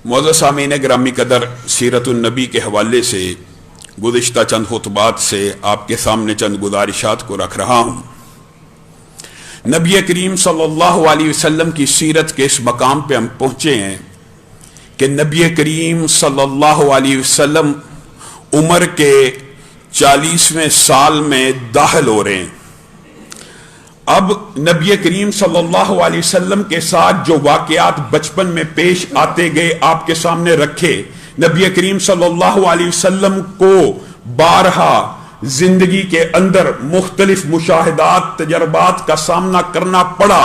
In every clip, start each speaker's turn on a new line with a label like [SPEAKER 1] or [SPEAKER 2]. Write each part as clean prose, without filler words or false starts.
[SPEAKER 1] मुअज़्ज़ज़ सामीन ग्रामी कदर, सीरतुन नबी के हवाले से गुज़िश्ता चंद खुतबात से आपके सामने चंद गुज़ारिशात को रख रहा हूँ। नबी करीम सल्लल्लाहु अलैहि वसल्लम की सीरत के इस मकाम पे हम पहुँचे हैं कि नबी करीम सल्लल्लाहु अलैहि वसल्लम उम्र के 40वें साल में दाखिल हो रहे हैं। अब नबी करीम सल्लल्लाहु अलैहि वसल्लम के साथ जो वाक़यात बचपन में पेश आते गए आपके सामने रखे, नबी करीम सल्लल्लाहु अलैहि वसल्लम को बारहा जिंदगी के अंदर मुख्तलिफ मुशाहिदात तजर्बात का सामना करना पड़ा,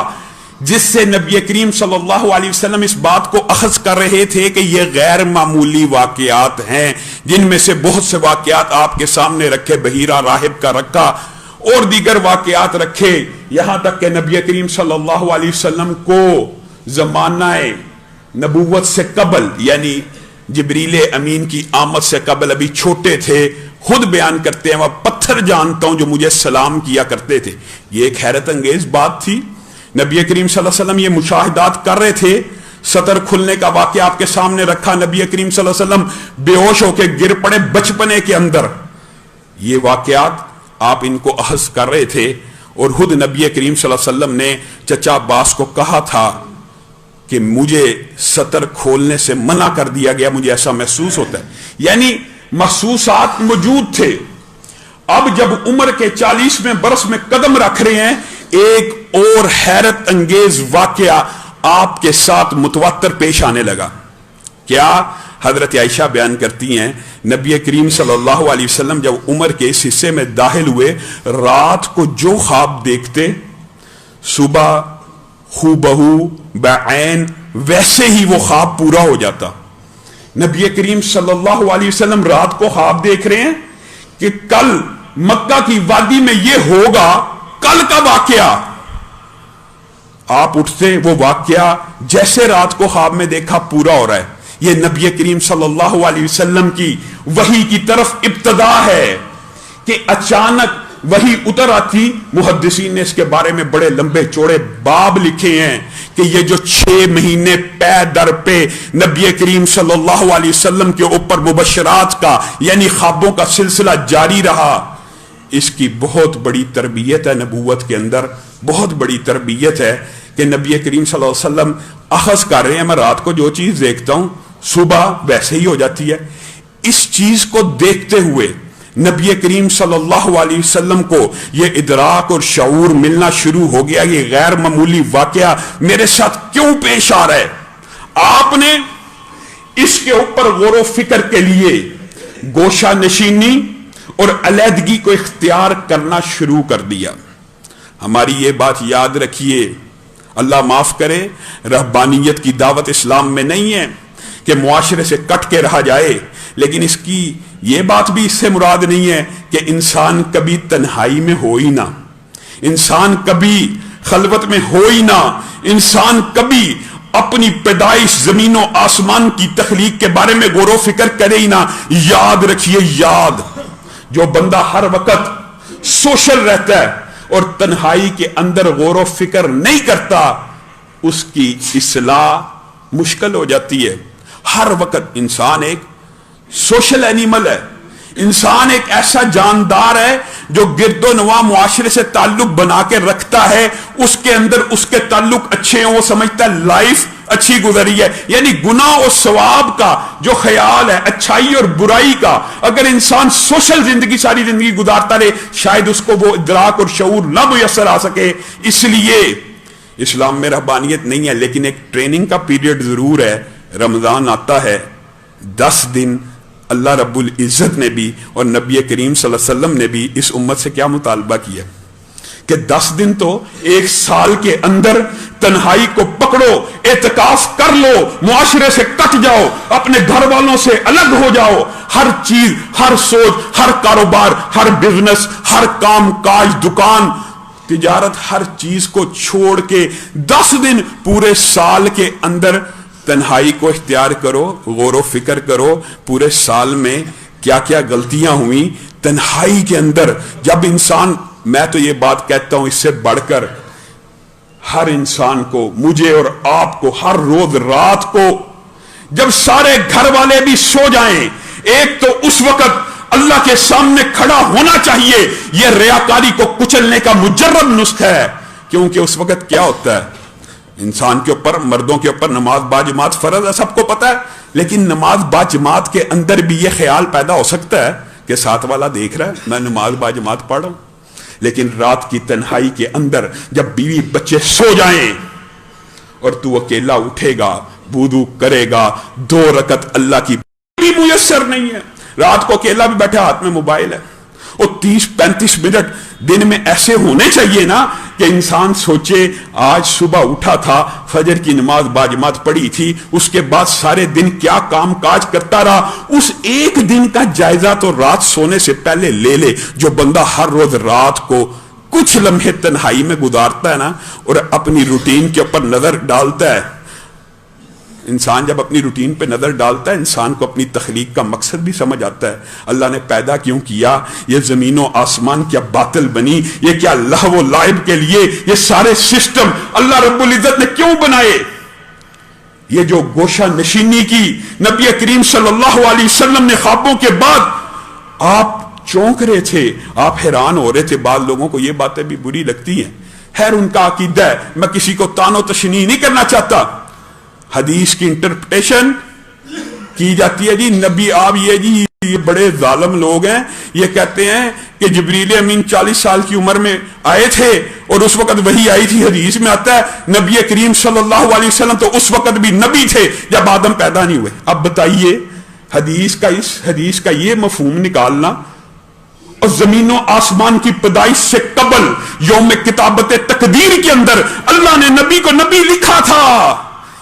[SPEAKER 1] जिससे नबी करीम सल्लल्लाहु अलैहि वसल्लम इस बात को अखज़ कर रहे थे कि ये गैर मामूली वाक़यात हैं, जिनमें से बहुत से वाक़यात आपके सामने रखे, बहीरा राहिब का रखा और दीगर वाक़यात रखे, यहां तक कि नबी करीम सल्लल्लाहु अलैहि वसल्लम को ज़मानाए नबूवत से कबल, यानी जिब्रील अमीन की आमद से कबल अभी छोटे थे, खुद बयान करते हैं, वह पत्थर जानता हूं जो मुझे सलाम किया करते थे। ये एक हैरत अंगेज बात थी। नबी करीम सल्लल्लाहु अलैहि वसल्लम ये मुशाहिदात कर रहे थे। सतर खुलने का वाक़या आपके सामने रखा, नबी करीम सल्लल्लाहु अलैहि वसल्लम बेहोश होकर गिर पड़े बचपने के अंदर। ये वाक़यात आप इनको अहस कर रहे थे और खुद नबी करीम सल्लल्लाहु अलैहि वसल्लम ने चचा अब्बास को कहा था कि मुझे सतर खोलने से मना कर दिया गया, मुझे ऐसा महसूस होता है। यानी महसूसात मौजूद थे। अब जब उम्र के 40वें बरस में कदम रख रहे हैं, एक और हैरत अंगेज वाकया आपके साथ मुतवातर पेश आने लगा। क्या? हजरत आयशा बयान करती हैं, नबी करीम सल्लल्लाहु अलैहि वसल्लम जब उम्र के इस हिस्से में दाखिल हुए, रात को जो ख्वाब देखते, सुबह खूबहू बैन वैसे ही वो ख्वाब पूरा हो जाता। नबी करीम सल्लल्लाहु अलैहि वसल्लम रात को ख्वाब देख रहे हैं कि कल मक्का की वादी में ये होगा, कल का वाकया। आप उठते, वो वाकया जैसे रात को ख्वाब में देखा पूरा हो रहा है। ये नबी करीम सल्लल्लाहु अलैहि वसल्लम की वही की तरफ इब्तदा है कि अचानक वही उतर आती। मुहद्दिसीन ने इसके बारे में बड़े लंबे चौड़े बाब लिखे हैं कि ये जो 6 महीने पे दर पे नबी करीम सल्लल्लाहु अलैहि वसल्लम के ऊपर मुबशरात का यानी ख्वाबों का सिलसिला जारी रहा, इसकी बहुत बड़ी तरबियत है नबूवत के अंदर। बहुत बड़ी तरबियत है कि नबी करीम सल्लल्लाहु अलैहि वसल्लम अखज़ कर रहे हैं, मैं रात को जो चीज देखता हूं सुबह वैसे ही हो जाती है। इस चीज को देखते हुए नबी करीम सल्लल्लाहु अलैहि वसल्लम को यह इदराक और शऊर मिलना शुरू हो गया, ये गैर मामूली वाकया मेरे साथ क्यों पेश आ रहा है। आपने इसके ऊपर गौर फिक्र के लिए गोशा नशीनी और अलहदगी को इख्तियार करना शुरू कर दिया। हमारी ये बात याद रखिए, अल्लाह माफ करे, रहबानियत की दावत इस्लाम में नहीं है कि मुआशरे से कट के रहा जाए, लेकिन इसकी ये बात भी इससे मुराद नहीं है कि इंसान कभी तन्हाई में हो ही ना, इंसान कभी खलवत में हो ही ना, इंसान कभी अपनी पैदाइश जमीनों आसमान की तखलीक के बारे में गौर फिक्र करे ही ना। याद रखिए, याद, जो बंदा हर वक्त सोशल रहता है और तन्हाई के अंदर गौर फिक्र नहीं करता, उसकी इस्लाह मुश्किल हो जाती है। हर वक्त इंसान एक सोशल एनिमल है, इंसान एक ऐसा जानदार है जो गिरदोनवा मुआशरे से ताल्लुक बना के रखता है, उसके अंदर उसके ताल्लुक अच्छे हैं, वो समझता है लाइफ अच्छी गुजरी है। यानी गुनाह और सवाब का जो ख्याल है, अच्छाई और बुराई का, अगर इंसान सोशल जिंदगी सारी जिंदगी गुजारता रहे, शायद उसको वो इदराक और शऊर न मुयस्सर आ सके। इसलिए इस्लाम में रहबानियत नहीं है, लेकिन एक ट्रेनिंग का पीरियड जरूर है। रमजान आता है, 10 दिन अल्लाह रब्बुल इज्जत ने भी और नबी करीम सल्लल्लाहु अलैहि वसल्लम ने भी इस उम्मत से क्या मुतालबा किया कि 10 दिन तो एक साल के अंदर तन्हाई को पकड़ो, एतकाफ कर लो, मुआशरे से कट जाओ, अपने घर वालों से अलग हो जाओ, हर चीज, हर सोच, हर कारोबार, हर बिजनेस, हर काम काज, दुकान, तिजारत, हर चीज को छोड़ के 10 दिन पूरे साल के अंदर तन्हाई को इख्तियार करो, गौर फिक्र करो, पूरे साल में क्या क्या गलतियां हुई तन्हाई के अंदर। जब इंसान, मैं तो ये बात कहता हूं, इससे बढ़कर हर इंसान को, मुझे और आपको, हर रोज रात को जब सारे घर वाले भी सो जाएं, एक तो उस वक्त अल्लाह के सामने खड़ा होना चाहिए। यह रियाकारी को कुचलने का मुजर्रब नुस्खा है, क्योंकि उस वक्त क्या होता है, इंसान के ऊपर, मर्दों के ऊपर नमाज बाजमात फर्ज है, सबको पता है, लेकिन नमाज बाजमात के अंदर भी यह ख्याल पैदा हो सकता है कि साथ वाला देख रहा है मैं नमाज बाजमात पढ़ रहा हूं। लेकिन रात की तन्हाई के अंदर जब बीवी बच्चे सो जाएं और तू अकेला उठेगा, वुदू करेगा, 2 रकत अल्लाह की भी मुयस्सर नहीं है, रात को अकेला भी बैठा, हाथ में मोबाइल है, और 30-35 मिनट दिन में ऐसे होने चाहिए ना कि इंसान सोचे आज सुबह उठा था, फजर की नमाज बाजमात पढ़ी थी, उसके बाद सारे दिन क्या काम काज करता रहा, उस एक दिन का जायजा तो रात सोने से पहले ले ले। जो बंदा हर रोज रात को कुछ लम्हे तन्हाई में गुजारता है ना और अपनी रूटीन के ऊपर नजर डालता है, इंसान जब अपनी रूटीन पे नजर डालता है, इंसान को अपनी तखलीक का मकसद भी समझ आता है। अल्लाह ने पैदा क्यों किया, ये जमीन और आसमान क्या बातिल बनी, ये क्या लहव लाइब के लिए ये सारे सिस्टम अल्लाह रब्बुल इज्जत ने क्यों बनाए। ये जो गोशा नशीनी की नबी करीम सल्लल्लाहु अलैहि वसल्लम ने ख्वाबों के बाद, आप चौंक रहे थे, आप हैरान हो रहे थे। बाद लोगों को ये बातें भी बुरी लगती हैं, खैर उनका अकीदा है, मैं किसी को तानो तशनी नहीं करना चाहता। हदीस की इंटरप्रिटेशन की जाती है जी, नबी आप ये बड़े जालिम लोग हैं, ये कहते हैं कि जिब्रील अमीन 40 साल की उम्र में आए थे और उस वक्त वही आई थी। हदीस में आता है नबी करीम सल्लल्लाहु अलैहि वसल्लम तो उस वक्त भी नबी थे जब आदम पैदा नहीं हुए। अब बताइए इस हदीस का ये मफहूम निकालना, और जमीनों आसमान की पैदाइश से कबल यौम किताबत तकदीर के अंदर अल्लाह ने नबी को नबी लिखा था,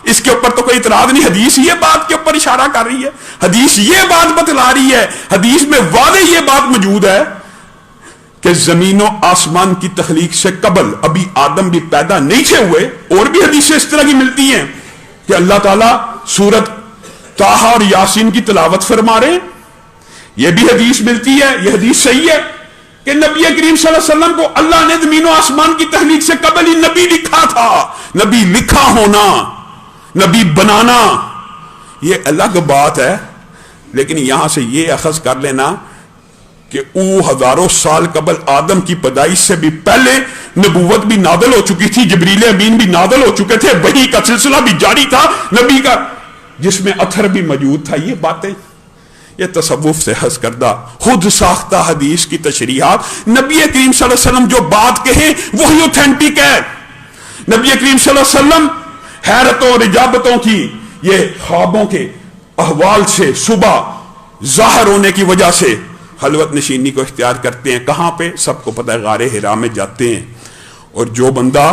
[SPEAKER 1] इसके ऊपर तो कोई इतराज नहीं। हदीस ये बात के ऊपर इशारा कर रही है, हदीस ये बात बतला रही है, हदीस में वादे ये बात मौजूद है कि जमीनों आसमान की तखलीक से कबल अभी आदम भी पैदा नहीं थे हुए। और भी हदीसें इस तरह की मिलती हैं कि अल्लाह ताला सूरत ताहा और यासीन की तिलावत फरमा रहे, यह भी हदीस मिलती है, यह हदीस सही है कि नबी करीम सल्लल्लाहु अलैहि वसल्लम को अल्लाह ने जमीनों आसमान की तखलीक से कबल ही नबी लिखा था। नबी लिखा होना, नबी बनाना ये अलग बात है, लेकिन यहां से ये अखज कर लेना कि हजारों साल कबल आदम की पैदाइश से भी पहले नबूवत भी नादल हो चुकी थी, जिब्रील अमीन भी नादल हो चुके थे, वही का सिलसिला भी जारी था नबी का, जिसमें अथर भी मौजूद था। ये बातें ये तसव्वुफ से हज करदा खुद साख्ता हदीस की तशरीहात, नबी करीम सल्लल्लाहु अलैहि वसल्लम जो बात कहे वही ऑथेंटिक है। नबी करीम सल्लल्लाहु अलैहि वसल्लम हैरतों और इजाबतों की ये ख्वाबों के अहवाल से सुबह जाहिर होने की वजह से खलवत नशीनी को इख्तियार करते हैं। कहां पे सबको पता है, गारे हिरा में जाते हैं। और जो बंदा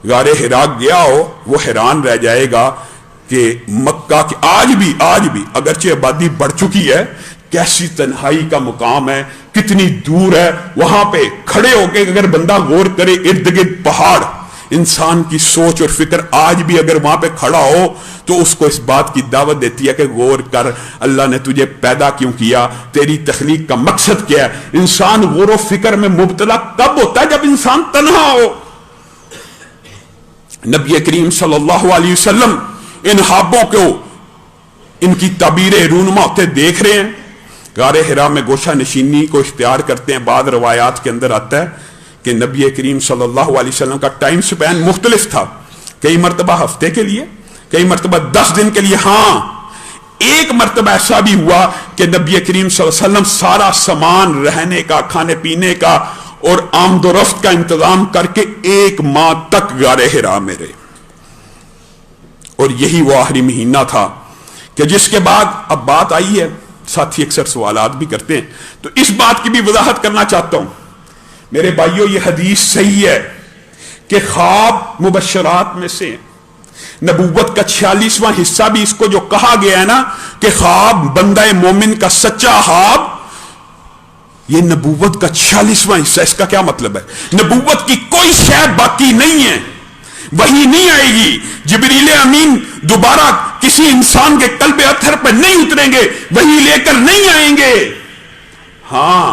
[SPEAKER 1] गारे हिरा गया हो वो हैरान रह जाएगा कि मक्का की आज भी अगरचे आबादी बढ़ चुकी है, कैसी तन्हाई का मुकाम है, कितनी दूर है। वहां पे खड़े होकर अगर बंदा गौर करे, इर्द गिर्द पहाड़, इंसान की सोच और फिक्र आज भी अगर वहां पे खड़ा हो तो उसको इस बात की दावत देती है कि गौर कर, अल्लाह ने तुझे पैदा क्यों किया, तेरी तख्लीक का मकसद क्या है। इंसान गौर और फिक्र में मुब्तला कब होता है, जब इंसान तन्हा हो। नबी करीम सल्लल्लाहु अलैहि वसल्लम इन ख्वाबों को, इनकी तबीरें रूनुमा होते देख रहे हैं, गारे हिरा में गोशा नशीनी को इख्तियार करते हैं। बाद रवायात के अंदर आता है कि नबी करीम सल्लल्लाहु अलैहि वसल्लम का टाइम स्पैन मुख्तलिफ था, कई मरतबा हफ्ते के लिए, कई मरतबा 10 दिन के लिए। हाँ, एक मरतबा ऐसा भी हुआ कि नबी करीम सल्लल्लाहु अलैहि वसल्लम सारा सामान रहने का, खाने पीने का और आमदोरफ्त का इंतजाम करके 1 माह तक गारे हिरा में रहे। और यही वो आखिरी महीना था कि जिसके बाद अब बात आई है, साथी अक्सर सवालात भी करते हैं, तो इस बात की भी वजाहत करना चाहता हूं मेरे भाइयों। ये हदीस सही है कि ख्वाब मुबश्शरात में से नबूवत का 46वां हिस्सा भी इसको जो कहा गया है ना कि ख्वाब बंदा मोमिन का सच्चा ख्वाब, ये नबूवत का 46वां हिस्सा। इसका क्या मतलब है, नबूवत की कोई शय बाकी नहीं है, वही नहीं आएगी। जिब्रील अमीन दोबारा किसी इंसान के कल्बे अत्थर पर नहीं उतरेंगे, वही लेकर नहीं आएंगे। हां,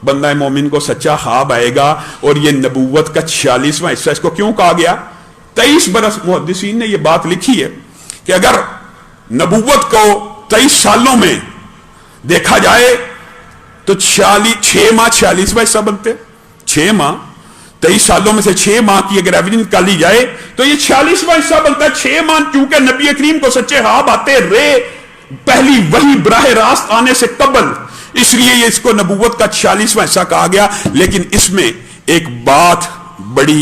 [SPEAKER 1] बंदा मोमिन को सच्चा ख्वाब आएगा। और ये नबूवत का 46वां हिस्सा, इसको क्यों कहा गया, 23 बरस मुहद्दिसीन ने यह बात लिखी है कि अगर नबूवत को 23 सालों में देखा जाए तो 6 माह 46वां हिस्सा बनते, 6 माह 23 सालों में से 6 माह की अगर एवरेज निकाली जाए तो ये 46वां हिस्सा बनता है। 6 माह चूंकि नबी करीम को सच्चे ख्वाब आते रहे पहली वही बराह रास्त आने से कबल, इसलिए ये इसको नबूवत का 46वां हिस्सा कहा गया। लेकिन इसमें एक बात बड़ी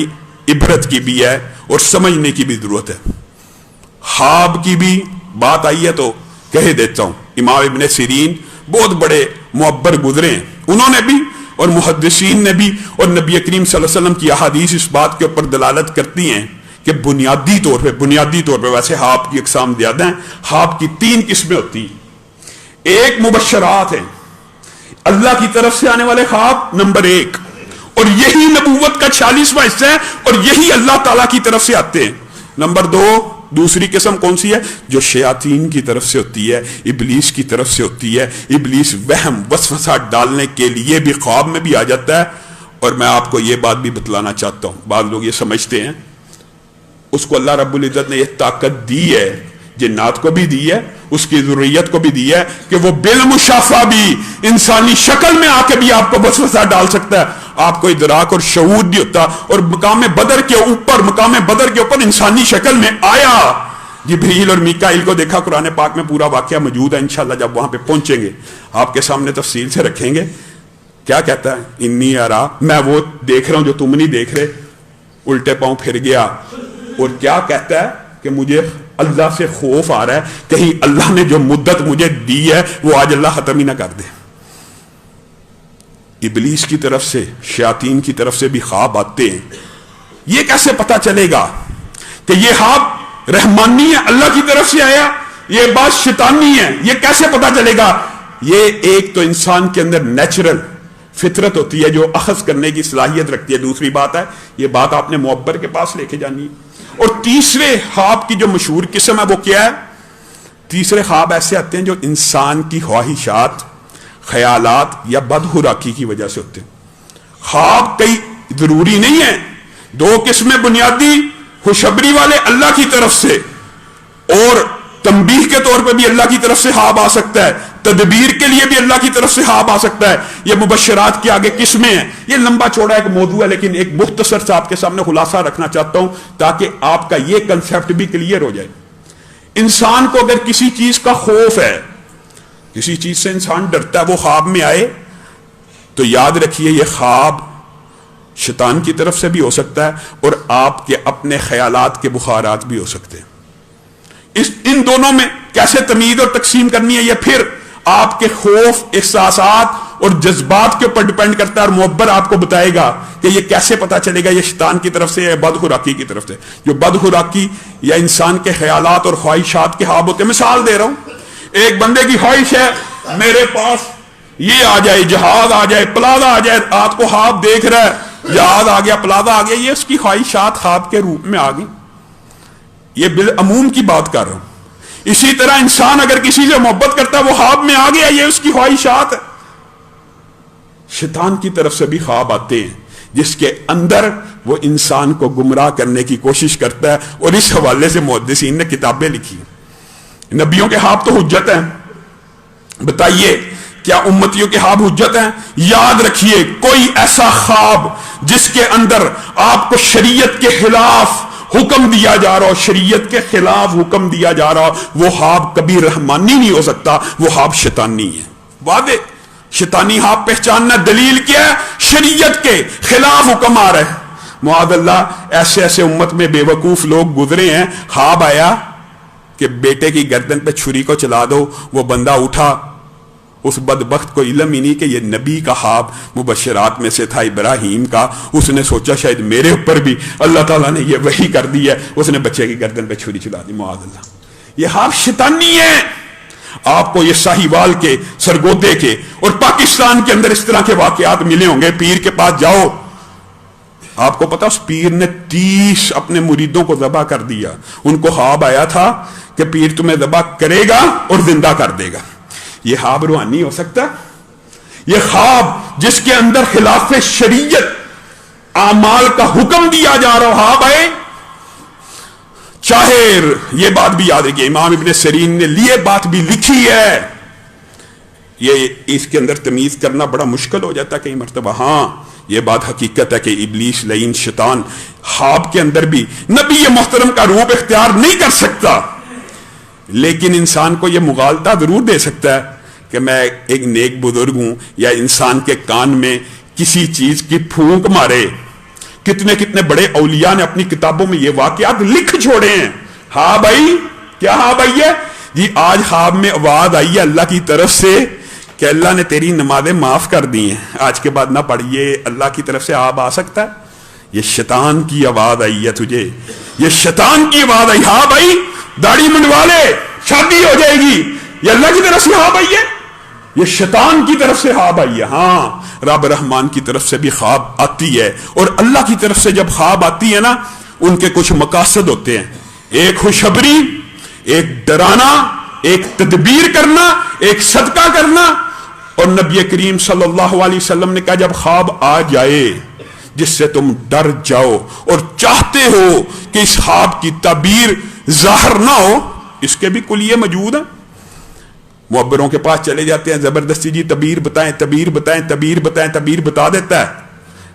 [SPEAKER 1] इबरत की भी है और समझने की भी जरूरत है। ख्वाब की भी बात आई है तो कह देता हूं, इमाम इब्ने सीरीन बहुत बड़े मुअब्बर गुजरे हैं, उन्होंने भी और मुहद्दिसीन ने भी, और नबी करीम सल्लल्लाहु अलैहि वसल्लम की अहादीस इस बात के ऊपर दलालत करती हैं कि बुनियादी तौर पे वैसे ख्वाब की अक़साम ज्यादा हैं। ख्वाब की 3 किस्में होती हैं। एक मुबश्शरात है, अल्लाह की तरफ से आने वाले ख्वाब नंबर 1, और यही नबूवत का 46वां हिस्सा है और यही अल्लाह ताला की तरफ से आते हैं। नंबर 2, दूसरी किस्म कौन सी है? जो शयातीन की तरफ से होती है, इबलीस की तरफ से होती है। इबलीस वहम वसवसा डालने के लिए भी ख्वाब में भी आ जाता है। और मैं आपको यह बात भी बतलाना चाहता हूं, बाद लोग ये समझते हैं उसको अल्लाह रब्बुल इज्जत ने यह ताकत दी है, जिन्नात को भी दी है, उसकी ज़ुर्रियत को भी दी है कि वो बिलमुशाफा भी इंसानी शक्ल में आके भी आपको वसवसा डाल सकता है। आपको इदराक और शऊर नहीं होता। और मकाम बदर के ऊपर इंसानी शक्ल में आया। जिब्रील और मीकाइल को देखा, कुरान पाक में पूरा वाकया मौजूद है। इंशाअल्लाह जब वहां पे पहुंचेंगे आपके सामने तफसील से रखेंगे। क्या कहता है? इन्नी अरा, मैं वो देख रहा हूं जो तुम नहीं देख रहे। उल्टे पांव फिर गया और क्या कहता है कि मुझे अल्लाह से खौफ आ रहा है, कहीं अल्लाह ने जो मुद्दत मुझे दी है वो आज अल्लाह खत्म ही ना कर दे। इबलीस की तरफ से, शयातीन की तरफ से भी ख्वाब आते हैं। ये कैसे पता चलेगा कि ये ख्वाब रहमानी है, अल्लाह की तरफ से आया, ये बात शैतानी है? ये कैसे पता चलेगा? ये एक तो इंसान के अंदर नेचुरल फितरत होती है जो अखज़ करने की सलाहियत रखती है। दूसरी बात है, ये बात आपने मुअब्बर के पास लेके जानी है। और तीसरे ख्वाब की जो मशहूर किस्म है वो क्या है? तीसरे ख्वाब ऐसे आते हैं जो इंसान की ख्वाहिशात, ख्यालात या बदहुराकी की वजह से होते हैं। ख्वाब कई जरूरी नहीं है, 2 किस्में बुनियादी, खुशखबरी वाले अल्लाह की तरफ से, और तंबीह के तौर पे भी अल्लाह की तरफ से ख्वाब आ सकता है, तदबीर के लिए भी अल्लाह की तरफ से ख्वाब आ सकता है। ये मुबश्शरात के आगे किस्में हैं। ये लंबा चौड़ा एक मौजू है, लेकिन एक मुख्तसर सा आपके सामने खुलासा रखना चाहता हूं ताकि आपका ये कंसेप्ट भी क्लियर हो जाए। इंसान को अगर किसी चीज का खौफ है, किसी चीज से इंसान डरता है, वो ख्वाब में आए तो याद रखिए ये ख्वाब शैतान की तरफ से भी हो सकता है और आपके अपने ख्यालात के बुखारात भी हो सकते हैं। इन दोनों में कैसे तमीज और तकसीम करनी है, ये फिर आपके खौफ, एहसासात और जज्बात के ऊपर डिपेंड करता है। और मुअब्बर आपको बताएगा कि ये कैसे पता चलेगा ये शैतान की तरफ से या बदखुराकी की तरफ से। जो बदखुराकी या इंसान के ख्यालात और ख्वाहिशात के ख्वाब होते हैं, मिसाल दे रहा हूं, एक बंदे की ख्वाहिश है मेरे पास ये आ जाए, जहाज आ जाए, प्लाजा आ जाए। रात को ख्वाब देख रहा है, जहाज आ गया, प्लाजा आ गया, ये उसकी ख्वाहिशात ख्वाब के रूप में आ गई। ये बिल अमूम की बात कर रहा हूं। इसी तरह इंसान अगर किसी से मोहब्बत करता है, वो ख्वाब में आ गया, ये उसकी ख्वाहिशात है। शैतान की तरफ से भी ख्वाब आते हैं जिसके अंदर वो इंसान को गुमराह करने की कोशिश करता है। और इस हवाले से मुहद्दिसीन ने किताबें लिखी। नबियों के ख्वाब तो हुज्जत हैं, बताइए क्या उम्मतियों के ख्वाब हुज्जत हैं? याद रखिए, कोई ऐसा ख्वाब जिसके अंदर आपको शरीयत के खिलाफ हुक्म दिया जा रहा हो, शरीयत के खिलाफ हुक्म दिया जा रहा हो, वो ख्वाब कभी रहमानी नहीं हो सकता, वो ख्वाब शैतानी है। वादे शैतानी ख्वाब पहचानना, दलील क्या है? शरीयत के खिलाफ हुक्म आ रहा है। मुआज़ल्लाह, ऐसे ऐसे उम्मत में बेवकूफ लोग गुजरे हैं। ख्वाब आया कि बेटे की गर्दन पे छुरी को चला दो, वो बंदा उठा, उस बदबख्त को इल्म ही नहीं कि ये नबी का ख्वाब मुबश्शरात में से था, इब्राहिम का। उसने सोचा शायद मेरे ऊपर भी अल्लाह ताला ने ये वही कर दी है, उसने बच्चे की गर्दन पे छुरी चला दी। मुआज़ल्लाह, ये ख्वाब शैतानी है। आपको ये साहिवाल के, सरगोदे के और पाकिस्तान के अंदर इस तरह के वाकयात मिले होंगे। पीर के पास जाओ, आपको पता उस पीर ने 30 अपने मुरीदों को ज़बह कर दिया। उनको ख्वाब आया था कि पीर तुम्हें ज़बह करेगा और जिंदा कर देगा। ये ख्वाब रूहानी हो सकता? ये ख्वाब जिसके अंदर खिलाफ शरीयत आमाल का हुक्म दिया जा रहा, ख्वाब आए شاعر، یہ بات بھی یاد رکھیے، امام ابن سیرین نے یہ بات بھی لکھی ہے. یہ اس کے اندر تمیز کرنا بڑا مشکل ہو جاتا ہے کئی مرتبہ. ہاں یہ بات حقیقت ہے کہ ابلیس لعین شیطان خواب کے اندر بھی نبی محترم کا روپ اختیار نہیں کر سکتا، لیکن انسان کو یہ مغالطہ ضرور دے سکتا ہے کہ میں ایک نیک بزرگ ہوں، یا انسان کے کان میں کسی چیز کی پھونک مارے. کتنے کتنے بڑے اولیاء نے اپنی کتابوں میں یہ واقعات لکھ چھوڑے ہیں. ہاں بھائی، کیا ہاں بھائی ہے جی؟ آج خواب میں آواز آئی ہے اللہ کی طرف سے کہ اللہ نے تیری نمازیں معاف کر دی ہیں، آج کے بعد نہ پڑھیے. اللہ کی طرف سے آپ آ سکتا ہے؟ یہ شیطان کی آواز آئی ہے تجھے، یہ شیطان کی آواز آئی. ہاں بھائی داڑھی منڈوا لے، شادی ہو جائے گی. یہ اللہ کی طرف سے خواب آئی ہے، یہ شیطان کی طرف سے خواب آئی ہے. ہاں رب رحمان کی طرف سے بھی خواب آتی ہے، اور اللہ کی طرف سے جب خواب آتی ہے نا، ان کے کچھ مقاصد ہوتے ہیں. ایک خوشخبری، ایک ڈرانا، ایک تدبیر کرنا، ایک صدقہ کرنا. اور نبی کریم صلی اللہ علیہ وسلم نے کہا جب خواب آ جائے جس سے تم ڈر جاؤ اور چاہتے ہو کہ اس خواب کی تعبیر ظاہر نہ ہو، اس کے بھی کلیے موجود ہیں. معبروں کے پاس چلے جاتے ہیں، زبردستی جی تعبیر بتائیں، تعبیر بتائیں، تعبیر بتائیں، تعبیر بتا دیتا ہے.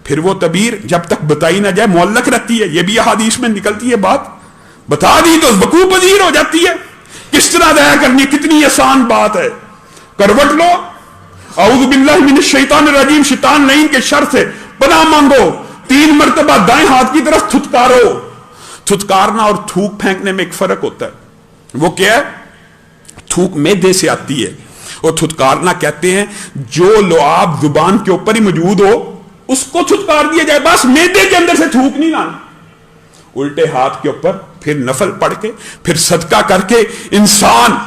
[SPEAKER 1] پھر وہ تعبیر جب تک بتائی نہ جائے معلق رہتی ہے. یہ بھی احادیث میں نکلتی ہے بات، بتا دی تو وقوع پذیر ہو جاتی ہے. کس طرح دیا کرنی، کتنی آسان بات ہے. کروٹ لو، اعوذ باللہ من الشیطان الرجیم، شیطان لعین کے شر سے پناہ مانگو، 3 مرتبہ دائیں ہاتھ کی طرف تھتکارو. تھتکارنا اور تھوک پھینکنے میں ایک فرق ہوتا ہے. وہ کیا ہے؟ تھوک معدے سے آتی ہے، اور تھتکارنا کہتے ہیں جو لعاب زبان کے اوپر ہی موجود ہو اس کو تھتکار دیا جائے، بس معدے کے اندر سے تھوک نہیں لانا. الٹے ہاتھ کے اوپر پھر نفل پڑھ کے پھر صدقہ کر کے انسان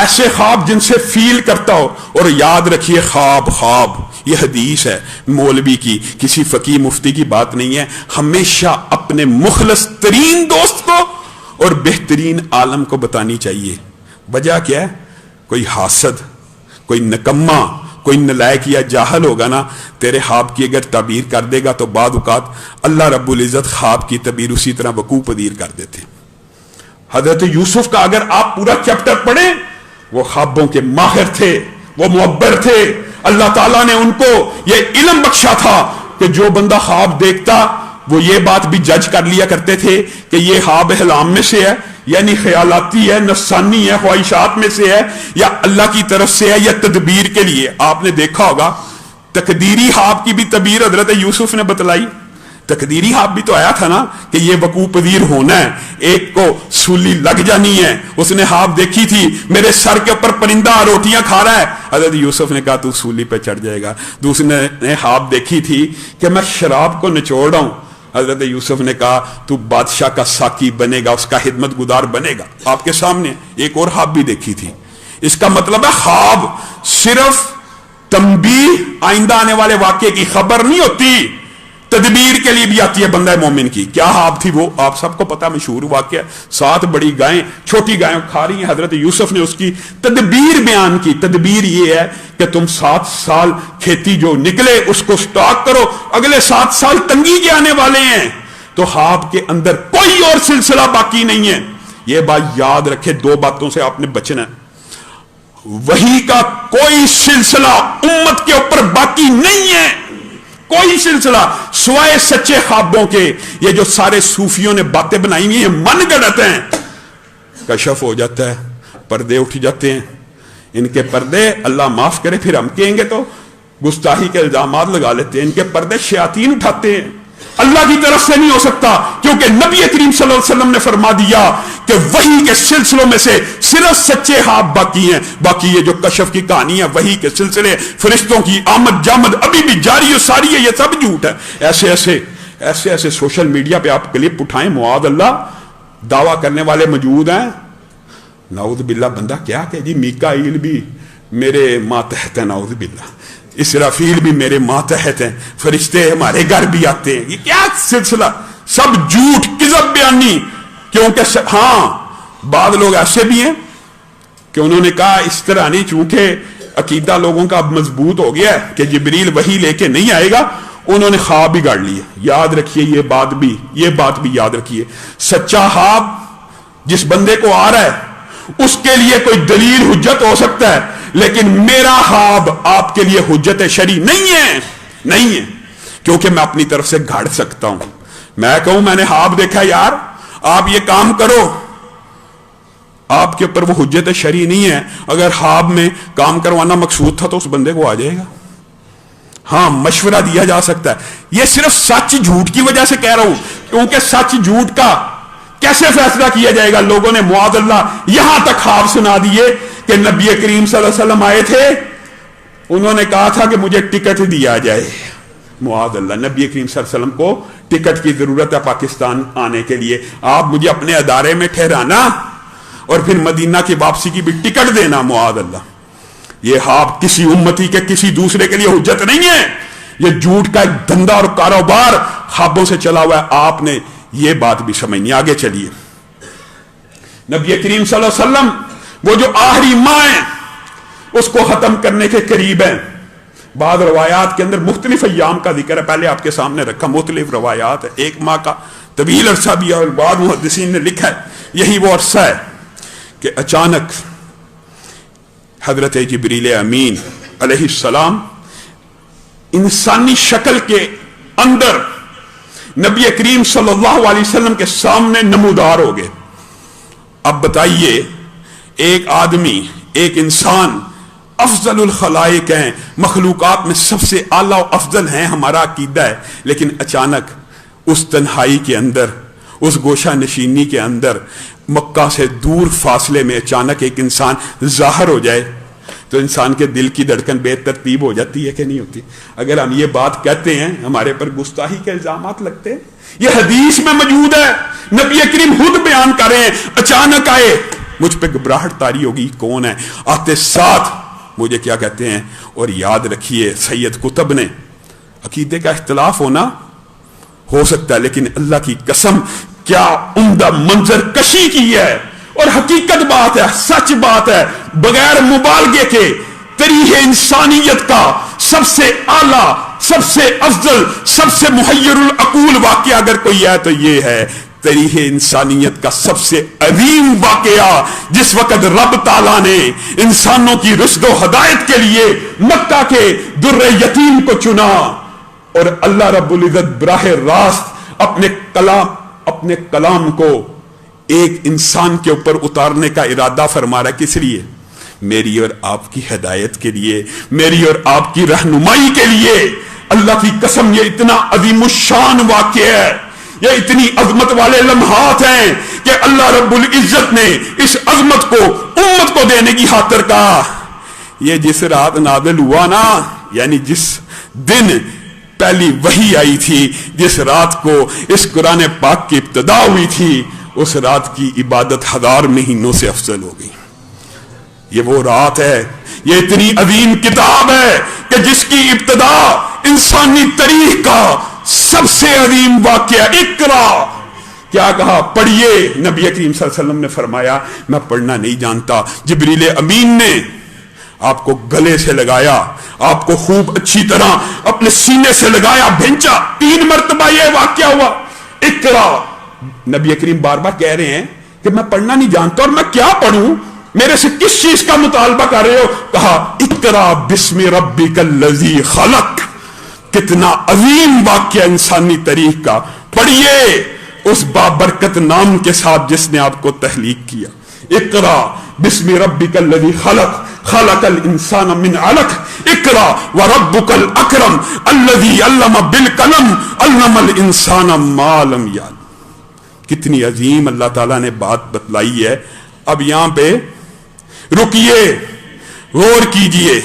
[SPEAKER 1] ایسے خواب جن سے فیل کرتا ہو. اور یاد رکھیے خواب یہ حدیث ہے مولوی کی، کسی فقیہ مفتی کی بات نہیں ہے. ہمیشہ اپنے مخلص ترین دوست کو اور بہترین عالم کو بتانی چاہیے. وجہ کیا ہے؟ کوئی حاسد، کوئی نکما، کوئی نلائق یا جاہل ہوگا نا، تیرے خواب کی اگر تعبیر کر دے گا تو بعض اوقات اللہ رب العزت خواب کی تعبیر اسی طرح وقوع پذیر کر دیتے. حضرت یوسف کا اگر آپ پورا چیپٹر پڑھیں، وہ خوابوں کے ماہر تھے، وہ معبر تھے. اللہ تعالیٰ نے ان کو یہ علم بخشا تھا کہ جو بندہ خواب دیکھتا وہ یہ بات بھی جج کر لیا کرتے تھے کہ یہ خواب احلام میں سے ہے، یعنی خیالاتی ہے، نفسانی ہے، خواہشات میں سے ہے، یا اللہ کی طرف سے ہے، یا تدبیر کے لیے. آپ نے دیکھا ہوگا تقدیری خواب کی بھی تعبیر حضرت یوسف نے بتلائی. تقدیری خواب بھی تو آیا تھا نا کہ یہ وقوع پذیر ہونا ہے. ایک کو سولی لگ جانی ہے، اس نے خواب دیکھی تھی میرے سر کے اوپر پرندہ روٹیاں کھا رہا ہے. حضرت یوسف نے کہا تو سولی پہ چڑھ جائے گا. دوسرے نے خواب دیکھی تھی کہ میں شراب کو نچوڑ رہا ہوں. حضرت یوسف نے کہا تو بادشاہ کا ساقی بنے گا، اس کا خدمت گزار بنے گا. آپ کے سامنے ایک اور خواب بھی دیکھی تھی. اس کا مطلب ہے خواب صرف تنبیہ، آئندہ آنے والے واقعے کی خبر نہیں ہوتی، تدبیر کے لیے بھی آتی ہے بندہ مومن کی. کیا خواب تھی وہ آپ سب کو پتا، مشہور واقعہ. 7 بڑی گائیں چھوٹی گائیں کھا رہی ہیں. حضرت یوسف نے اس کی تدبیر بیان کی. تدبیر یہ ہے کہ تم 7 سال کھیتی جو نکلے اس کو سٹاک کرو، اگلے 7 سال تنگی کے آنے والے ہیں. تو خواب کے اندر کوئی اور سلسلہ باقی نہیں ہے. یہ بات یاد رکھے، 2 باتوں سے آپ نے بچنا ہے. وحی کا کوئی سلسلہ امت کے اوپر باقی نہیں ہے، کوئی سلسلہ سوائے سچے خوابوں کے. یہ جو سارے صوفیوں نے باتیں بنائی ہوئی ہیں من گڑت ہیں. کشف ہو جاتا ہے، پردے اٹھ جاتے ہیں. ان کے پردے اللہ معاف کرے، پھر ہم کہیں گے تو گستاخی کے الزامات لگا لیتے ہیں. ان کے پردے شیاطین اٹھاتے ہیں. اللہ کی طرف سے نہیں ہو سکتا، کیونکہ نبی کریم صلی اللہ علیہ وسلم نے فرما دیا کہ وحی کے سلسلوں میں سے صرف سچے خواب باقی ہیں. باقی یہ جو کشف کی کہانی ہے، وحی کے سلسلے، فرشتوں کی آمد جامد ابھی بھی جاری و ساری ہے، یہ سب جھوٹ ہے. ایسے سوشل میڈیا پہ آپ کلپ اٹھائیں، معاذ اللہ دعویٰ کرنے والے موجود ہیں. نعوذ باللہ. بندہ کیا کہ جی میکائیل بھی میرے ماتحت ہے، نعوذ باللہ، اسرافیل بھی میرے ماتحت ہیں، فرشتے ہمارے گھر بھی آتے ہیں. یہ کیا سلسلہ؟ سب جھوٹ، کذب بیانی. کیونکہ ہاں بعض لوگ ایسے بھی ہیں کہ انہوں نے کہا اس طرح نہیں، چونکہ عقیدہ لوگوں کا اب مضبوط ہو گیا ہے کہ جبریل وحی لے کے نہیں آئے گا، انہوں نے خواب بگاڑ لیے. یاد رکھیے یہ بات بھی یاد رکھیے. سچا خواب جس بندے کو آ رہا ہے اس کے لیے کوئی دلیل حجت ہو سکتا ہے، لیکن میرا خواب آپ کے لیے حجت شرعی نہیں ہے، کیونکہ میں اپنی طرف سے گھڑ سکتا ہوں۔ میں کہوں میں نے خواب دیکھا یار آپ یہ کام کرو، آپ کے اوپر وہ حجت شرعی نہیں ہے۔ اگر خواب میں کام کروانا مقصود تھا تو اس بندے کو آ جائے گا، ہاں مشورہ دیا جا سکتا ہے۔ یہ صرف سچ جھوٹ کی وجہ سے کہہ رہا ہوں، کیونکہ سچ جھوٹ کا کیسے فیصلہ کیا جائے گا؟ لوگوں نے معاذ اللہ یہاں تک خواب سنا دیے کہ نبی کریم صلی اللہ علیہ وسلم آئے تھے، انہوں نے کہا تھا کہ مجھے ٹکٹ دیا جائے۔ معاذ اللہ، نبی کریم صلی اللہ علیہ وسلم کو ٹکٹ کی ضرورت ہے پاکستان آنے کے لیے، آپ مجھے اپنے ادارے میں ٹھہرانا اور پھر مدینہ کی واپسی کی بھی ٹکٹ دینا۔ معاذ اللہ، یہ خواب کسی امتی کے کسی دوسرے کے لیے حجت نہیں ہے، یہ جھوٹ کا ایک دھندا اور کاروبار خوابوں سے چلا ہوا ہے۔ آپ نے یہ بات بھی سمجھنی۔ آگے چلیے، نبی کریم صلی اللہ علیہ وسلم وہ جو آخری ماہ ہیں اس کو ختم کرنے کے قریب ہیں۔ بعض روایات کے اندر مختلف ایام کا ذکر ہے، پہلے آپ کے سامنے رکھا، مختلف روایات ہے، ایک ماہ کا طویل عرصہ بھی ہے، اور بعض محدثین نے لکھا ہے یہی وہ عرصہ ہے کہ اچانک حضرت جبریل امین علیہ السلام انسانی شکل کے اندر نبی کریم صلی اللہ علیہ وسلم کے سامنے نمودار ہو گئے۔ اب بتائیے، ایک آدمی، ایک انسان افضل الخلائق ہیں، مخلوقات میں سب سے اعلیٰ و افضل ہیں، ہمارا عقیدہ ہے، لیکن اچانک اس تنہائی کے اندر، اس گوشہ نشینی کے اندر، مکہ سے دور فاصلے میں اچانک ایک انسان ظاہر ہو جائے تو انسان کے دل کی دھڑکن بے ترتیب ہو جاتی ہے کہ نہیں ہوتی؟ اگر ہم یہ بات کہتے ہیں ہمارے پر گستاخی کے الزامات لگتے ہیں۔ یہ حدیث میں موجود ہے، نبی کریم خود بیان کر رہے ہیں، اچانک آئے، مجھ پہ گھبراہٹ طاری ہوگی، کون ہے؟ آتے ساتھ مجھے کیا کہتے ہیں؟ اور یاد رکھیے سید قطب نے، عقیدے کا اختلاف ہونا ہو سکتا ہے لیکن اللہ کی قسم کیا عمدہ منظر کشی کی ہے، اور حقیقت بات ہے، سچ بات ہے، بغیر مبالغے کے تاریخ انسانیت کا سب سے اعلیٰ، سب سے افضل، سب سے محیر العقول واقعہ اگر کوئی ہے تو یہ ہے تاریخ انسانیت کا سب سے عظیم واقعہ، جس وقت رب تعالیٰ نے انسانوں کی رشد و ہدایت کے لیے مکہ کے در یتیم کو چنا، اور اللہ رب العزت براہ راست اپنے کلام کو ایک انسان کے اوپر اتارنے کا ارادہ فرما رہا ہے۔ کس لیے؟ میری اور آپ کی ہدایت کے لیے، میری اور آپ کی رہنمائی کے لیے۔ اللہ کی قسم یہ اتنا عظیم الشان واقعہ ہے، یہ اتنی عظمت والے لمحات ہیں کہ اللہ رب العزت نے اس عظمت کو امت کو دینے کی خاطر کہا۔ یہ جس رات نازل ہوا نا، یعنی جس دن پہلی وحی آئی تھی، جس رات کو اس قرآن پاک کی ابتدا ہوئی تھی، اس رات کی عبادت 1000 مہینوں سے افضل ہو گئی۔ یہ وہ رات ہے، یہ اتنی عظیم کتاب ہے کہ جس کی ابتدا انسانی تاریخ کا سب سے عظیم واقعہ اقرا، کیا کہا؟ پڑھیے۔ نبی کریم صلی اللہ علیہ وسلم نے فرمایا میں پڑھنا نہیں جانتا۔ جبریل امین نے آپ کو گلے سے لگایا، آپ کو خوب اچھی طرح اپنے سینے سے لگایا، بھینچا، 3 مرتبہ یہ واقعہ ہوا، اقرا۔ نبی کریم بار بار کہہ رہے ہیں کہ میں پڑھنا نہیں جانتا اور میں کیا پڑھوں، میرے سے کس چیز کا مطالبہ کر رہے ہو؟ کہا اقرا بسم ربک الذی خلق۔ کتنا عظیم واقعہ انسانی تاریخ کا، پڑھیے اس بابرکت نام کے ساتھ جس نے آپ کو تخلیق کیا۔ اقرا بسم ربک الذی خلق، خلق الانسان من علق، اقرا وربک الاکرم الذی علم بالقلم، علم الانسان ما لم یعلم۔ کتنی عظیم اللہ تعالیٰ نے بات بتلائی ہے۔ اب یہاں پہ رکیے، غور کیجئے،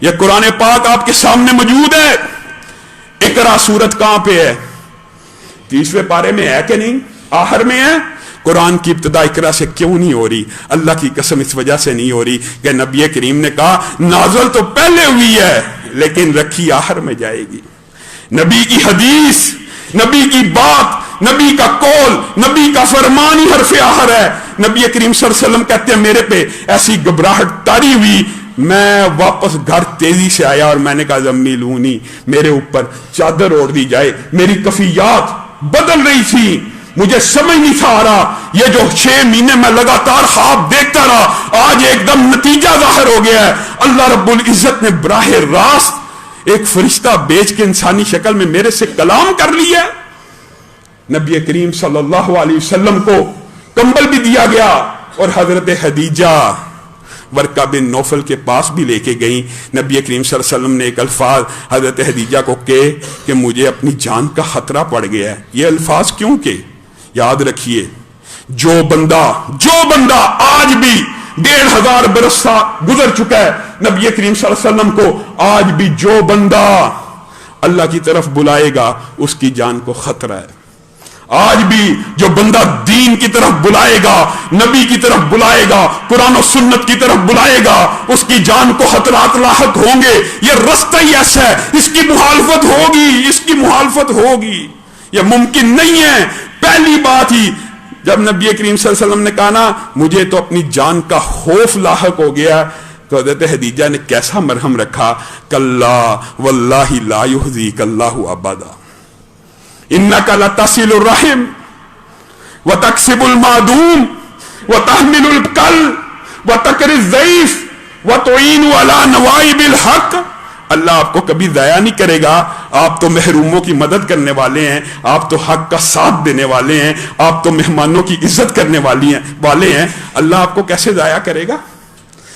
[SPEAKER 1] یہ قرآن پاک آپ کے سامنے موجود ہے۔ اقرا سورت کہاں پہ ہے؟ 30ویں پارے میں ہے کہ نہیں؟ آخر میں ہے۔ قرآن کی ابتدا اقرا سے کیوں نہیں ہو رہی؟ اللہ کی قسم اس وجہ سے نہیں ہو رہی کہ نبی کریم نے کہا نازل تو پہلے ہوئی ہے لیکن رکھی آخر میں جائے گی۔ نبی کی حدیث، نبی کی بات، نبی کا قول، نبی کا فرمان ہی حرف آخر ہے۔ نبی کریم صلی اللہ علیہ وسلم کہتے ہیں میرے پہ ایسی گھبراہٹ طاری ہوئی، میں واپس گھر تیزی سے آیا اور میں نے کہا زمیلونی، میرے اوپر چادر اوڑھ دی جائے۔ میری کفیات بدل رہی تھی، مجھے سمجھ نہیں تھا آ رہا، یہ جو 6 مہینے میں لگاتار خواب دیکھتا رہا آج ایک دم نتیجہ ظاہر ہو گیا ہے۔ اللہ رب العزت نے براہ راست ایک فرشتہ بیچ کے انسانی شکل میں میرے سے کلام کر لیا۔ نبی کریم صلی اللہ علیہ وسلم کو کمبل بھی دیا گیا اور حضرت خدیجہ ورقہ بن نوفل کے پاس بھی لے کے گئیں۔ نبی کریم صلی اللہ علیہ وسلم نے ایک الفاظ حضرت خدیجہ کو کہے کہ مجھے اپنی جان کا خطرہ پڑ گیا ہے۔ یہ الفاظ کیوں کہ یاد رکھیے، جو بندہ آج بھی 1500 برس گزر چکا ہے نبی کریم صلی اللہ علیہ وسلم کو، آج بھی جو بندہ اللہ کی طرف بلائے گا اس کی جان کو خطرہ ہے۔ آج بھی جو بندہ دین کی طرف بلائے گا، نبی کی طرف بلائے گا، قرآن و سنت کی طرف بلائے گا، اس کی جان کو خطرات لاحق ہوں گے۔ یہ رستہ ہی ایسا ہے، اس کی مخالفت ہوگی، یہ ممکن نہیں ہے۔ پہلی بات ہی جب نبی کریم صلی اللہ علیہ وسلم نے کہا نا مجھے تو اپنی جان کا خوف لاحق ہو گیا، تو حضرت خدیجہ نے کیسا مرہم رکھا، کلا واللہ لا یحزیک اللہ ابدا انک لتصل الرحم وتکسب المعدوم وتحمل الکل وتقری الضیف وتعین علی نوائب الحق۔ اللہ آپ کو کبھی ضائع نہیں کرے گا، آپ تو محروموں کی مدد کرنے والے ہیں، آپ تو حق کا ساتھ دینے والے ہیں، آپ تو مہمانوں کی عزت کرنے والے ہیں، اللہ آپ کو کیسے ضائع کرے گا؟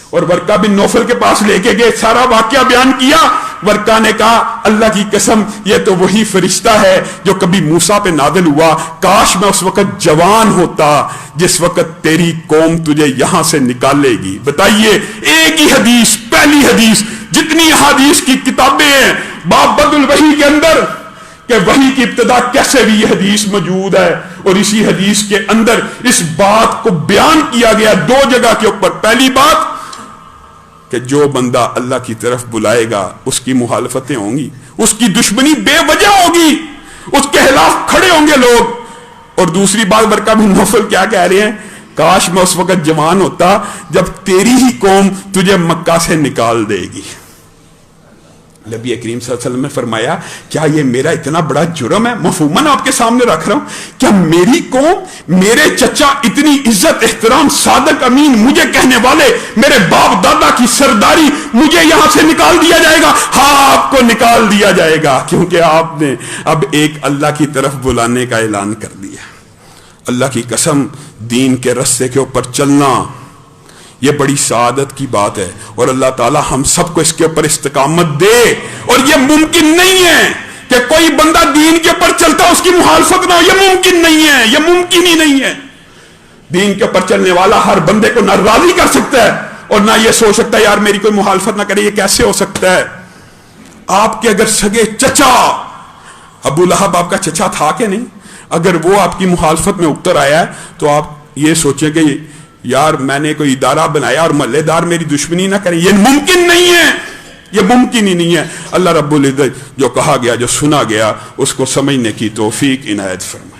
[SPEAKER 1] اور ورقہ بن نوفل کے پاس لے کے گئے، سارا واقعہ بیان کیا۔ ورقہ نے کہا اللہ کی قسم یہ تو وہی فرشتہ ہے جو کبھی موسیٰ پہ نازل ہوا، کاش میں اس وقت جوان ہوتا جس وقت تیری قوم تجھے یہاں سے نکالے گی۔ بتائیے ایک ہی حدیث، پہلی حدیث، جتنی حدیث کی کتابیں ہیں باب بدء الوحی کے اندر کہ وحی کی ابتدا کیسے بھی یہ حدیث موجود ہے، اور اسی حدیث کے اندر اس بات کو بیان کیا گیا 2 جگہ کے اوپر۔ پہلی بات کہ جو بندہ اللہ کی طرف بلائے گا اس کی مخالفتیں ہوں گی، اس کی دشمنی بے وجہ ہوگی، اس کے خلاف کھڑے ہوں گے لوگ۔ اور دوسری بات ورقہ بن نوفل کیا کہہ رہے ہیں، کاش میں اس وقت جوان ہوتا جب تیری ہی قوم تجھے مکہ سے نکال دے گی۔ نبی کریم صلی اللہ علیہ وسلم نے فرمایا کیا یہ میرا اتنا بڑا جرم ہے؟ مفہوماً آپ کے سامنے رکھ رہا ہوں، کیا میری قوم، میرے چچا اتنی عزت احترام صادق امین مجھے کہنے والے، میرے باپ دادا کی سرداری، مجھے یہاں سے نکال دیا جائے گا؟ ہاں آپ کو نکال دیا جائے گا، کیونکہ آپ نے اب ایک اللہ کی طرف بلانے کا اعلان کر دیا۔ اللہ کی قسم دین کے رستے کے اوپر چلنا یہ بڑی سعادت کی بات ہے، اور اللہ تعالی ہم سب کو اس کے اوپر استقامت دے۔ اور یہ ممکن نہیں ہے کہ کوئی بندہ دین کے اوپر چلتا اس کی مخالفت نہ ہو، یہ ممکن نہیں ہے، یہ ممکن ہی نہیں ہے۔ دین کے اوپر چلنے والا ہر بندے کو نہ راضی کر سکتا ہے اور نہ یہ سوچ سکتا ہے یار میری کوئی مخالفت نہ کرے، یہ کیسے ہو سکتا ہے؟ آپ کے اگر سگے چچا ابو لہب آپ کا چچا تھا کہ نہیں، اگر وہ آپ کی مخالفت میں اتر آیا ہے تو آپ یہ سوچیں کہ یار میں نے کوئی ادارہ بنایا اور محلے دار میری دشمنی نہ کریں، یہ ممکن نہیں ہے، یہ ممکن ہی نہیں ہے۔ اللہ رب العزت جو کہا گیا، جو سنا گیا، اس کو سمجھنے کی توفیق عنایت فرمائے۔